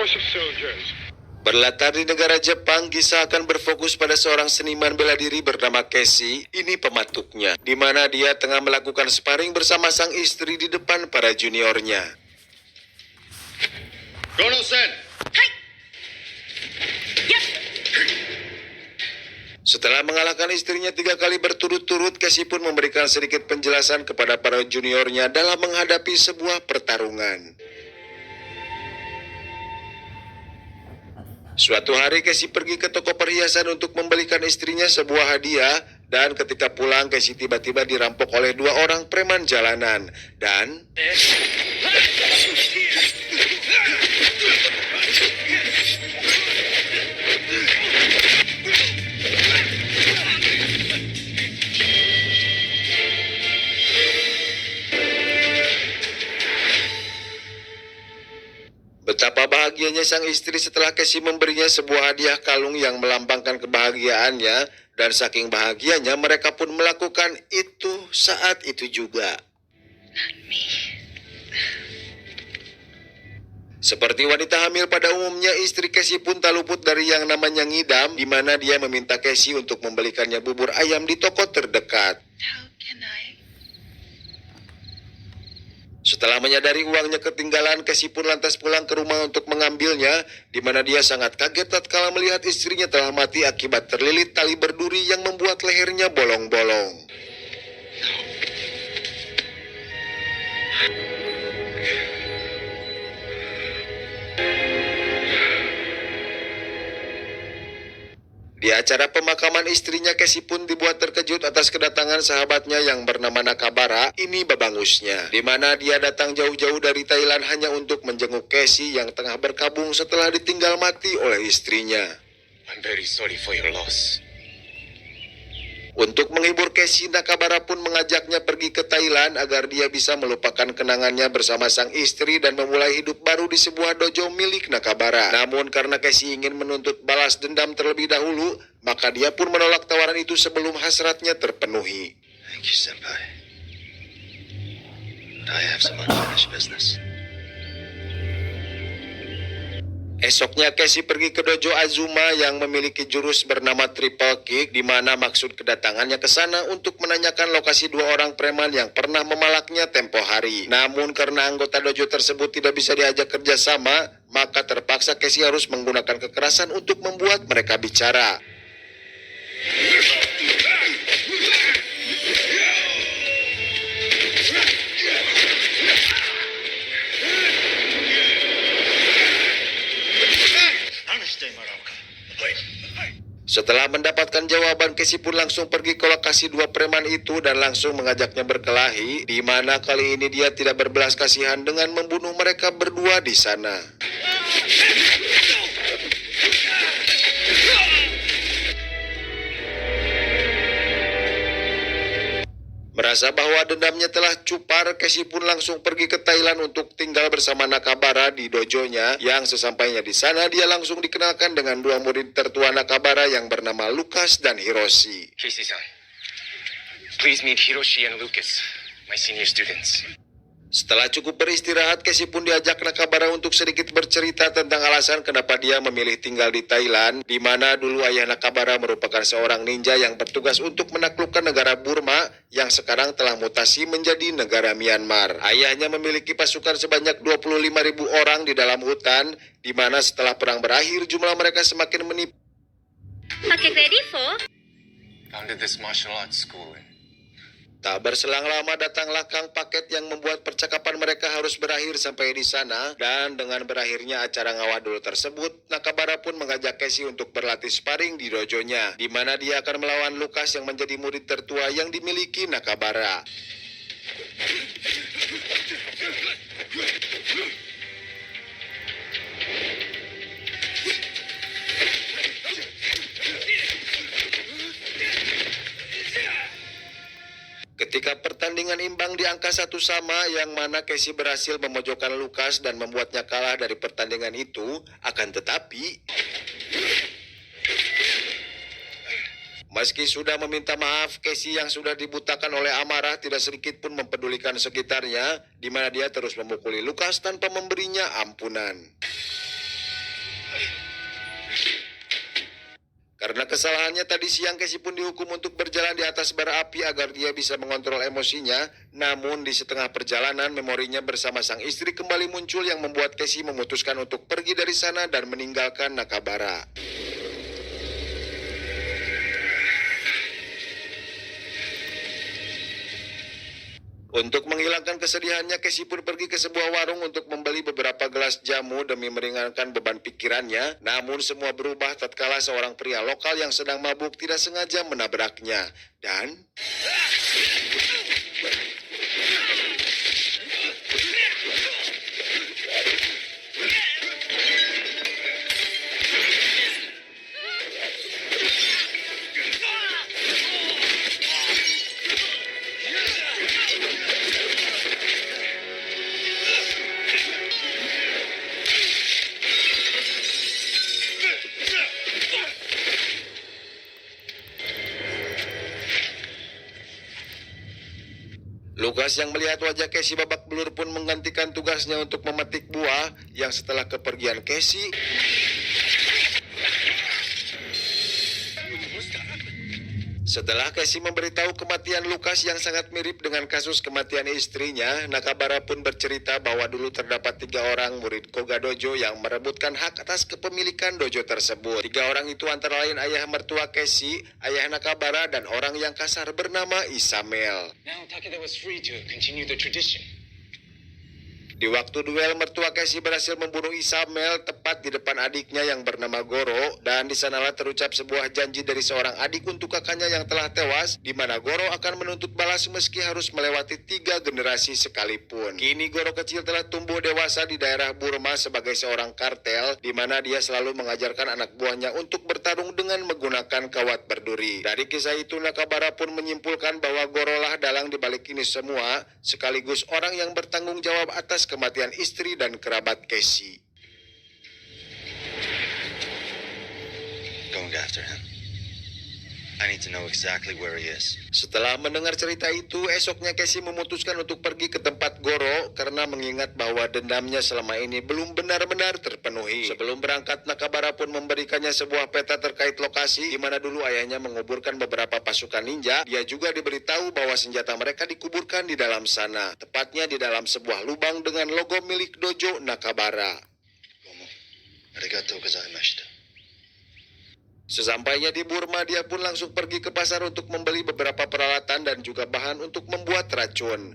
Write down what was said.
Russian soldiers. Berlatar di negara Jepang, kisah akan berfokus pada seorang seniman bela diri bernama Casey. Ini pematuknya, di mana dia tengah melakukan sparring bersama sang istri di depan para juniornya. Kono-sen. Setelah mengalahkan istrinya 3 kali berturut-turut, Casey pun memberikan sedikit penjelasan kepada para juniornya dalam menghadapi sebuah pertarungan. Suatu hari Casey pergi ke toko perhiasan untuk membelikan istrinya sebuah hadiah, dan ketika pulang Casey tiba-tiba dirampok oleh 2 orang preman jalanan. Dan betapa bahagianya sang istri setelah Casey memberinya sebuah hadiah kalung yang melambangkan kebahagiaannya, dan saking bahagianya mereka pun melakukan itu saat itu juga. Seperti wanita hamil pada umumnya, istri Casey pun tak luput dari yang namanya ngidam, di mana dia meminta Casey untuk membelikannya bubur ayam di toko terdekat. Setelah menyadari uangnya ketinggalan, Casey pun lantas pulang ke rumah untuk mengambilnya, di mana dia sangat kaget tatkala melihat istrinya telah mati akibat terlilit tali berduri yang membuat lehernya bolong-bolong. Di acara pemakaman istrinya, Casey pun dibuat terkejut atas kedatangan sahabatnya yang bernama Nakabara. Ini babangusnya, di mana dia datang jauh-jauh dari Thailand hanya untuk menjenguk Casey yang tengah berkabung setelah ditinggal mati oleh istrinya. I'm very sorry for your loss. Untuk menghibur Casey, Nakabara pun mengajaknya pergi ke Thailand agar dia bisa melupakan kenangannya bersama sang istri dan memulai hidup baru di sebuah dojo milik Nakabara. Namun karena Casey ingin menuntut balas dendam terlebih dahulu, maka dia pun menolak tawaran itu sebelum hasratnya terpenuhi. Thank you, senpai. But I have some unfinished business. Esoknya Casey pergi ke dojo Azuma yang memiliki jurus bernama Triple Kick, di mana maksud kedatangannya ke sana untuk menanyakan lokasi 2 orang preman yang pernah memalaknya tempo hari. Namun karena anggota dojo tersebut tidak bisa diajak kerjasama, maka terpaksa Casey harus menggunakan kekerasan untuk membuat mereka bicara. Setelah mendapatkan jawaban, Casey pun langsung pergi ke lokasi 2 preman itu dan langsung mengajaknya berkelahi, di mana kali ini dia tidak berbelas kasihan dengan membunuh mereka berdua di sana. Merasa bahwa dendamnya telah cupar, Casey pun langsung pergi ke Thailand untuk tinggal bersama Nakabara di dojonya. Yang sesampainya di sana, dia langsung dikenalkan dengan 2 murid tertua Nakabara yang bernama Lucas dan Hiroshi. Casey-san, please meet Hiroshi and Lucas, my senior students. Setelah cukup beristirahat, Casey pun diajak Nakabara untuk sedikit bercerita tentang alasan kenapa dia memilih tinggal di Thailand, di mana dulu ayah Nakabara merupakan seorang ninja yang bertugas untuk menaklukkan negara Burma yang sekarang telah mutasi menjadi negara Myanmar. Ayahnya memiliki pasukan sebanyak 25.000 orang di dalam hutan, di mana setelah perang berakhir jumlah mereka semakin menipis. Pakai Fedifo? Founded this martial arts school. Tak berselang lama datanglah Kang Paket yang membuat percakapan mereka harus berakhir sampai di sana, dan dengan berakhirnya acara ngawadul tersebut, Nakabara pun mengajak Casey untuk berlatih sparring di dojonya, di mana dia akan melawan Lucas yang menjadi murid tertua yang dimiliki Nakabara. Ketika pertandingan imbang di angka 1-1, yang mana Casey berhasil memojokkan Lucas dan membuatnya kalah dari pertandingan itu, akan tetapi meski sudah meminta maaf, Casey yang sudah dibutakan oleh amarah tidak sedikit pun mempedulikan sekitarnya, di mana dia terus memukuli Lucas tanpa memberinya ampunan. kesalahannya tadi siang, Casey pun dihukum untuk berjalan di atas bara api agar dia bisa mengontrol emosinya. Namun di setengah perjalanan, memorinya bersama sang istri kembali muncul yang membuat Casey memutuskan untuk pergi dari sana dan meninggalkan Nakabara. Untuk menghilangkan kesedihannya, Casey pun pergi ke sebuah warung untuk membeli beberapa gelas jamu demi meringankan beban pikirannya. Namun semua berubah tatkala seorang pria lokal yang sedang mabuk tidak sengaja menabraknya. Dan Lukas yang melihat wajah Casey babak belur pun menggantikan tugasnya untuk memetik buah yang setelah kepergian Casey, setelah Casey memberitahu kematian Lukas yang sangat mirip dengan kasus kematian istrinya, Nakabara pun bercerita bahwa dulu terdapat 3 orang murid Koga Dojo yang merebutkan hak atas kepemilikan dojo tersebut. 3 orang itu antara lain ayah mertua Casey, ayah Nakabara, dan orang yang kasar bernama Isamel. Now Takeda was free to continue the tradition. Di waktu duel, mertua Casey berhasil membunuh Isamel tepat di depan adiknya yang bernama Goro, dan di sanalah terucap sebuah janji dari seorang adik untuk kakaknya yang telah tewas, di mana Goro akan menuntut balas meski harus melewati 3 generasi sekalipun. Kini Goro kecil telah tumbuh dewasa di daerah Burma sebagai seorang kartel, di mana dia selalu mengajarkan anak buahnya untuk bertarung dengan menggunakan kawat berduri. Dari kisah itu, Nakabara pun menyimpulkan bahwa Goro lah dalang di balik ini semua, sekaligus orang yang bertanggung jawab atas kematian istri dan kerabat Casey. Going after him. I need to know exactly where he is. Setelah mendengar cerita itu, esoknya Casey memutuskan untuk pergi ke tempat Goro karena mengingat bahwa dendamnya selama ini belum benar-benar terpenuhi. Sebelum berangkat, Nakabara pun memberikannya sebuah peta terkait lokasi di mana dulu ayahnya menguburkan beberapa pasukan ninja. Dia juga diberitahu bahwa senjata mereka dikuburkan di dalam sana, tepatnya di dalam sebuah lubang dengan logo milik dojo Nakabara. Gomo. Arigatou gozaimashita. Sesampainya di Burma, dia pun langsung pergi ke pasar untuk membeli beberapa peralatan dan juga bahan untuk membuat racun.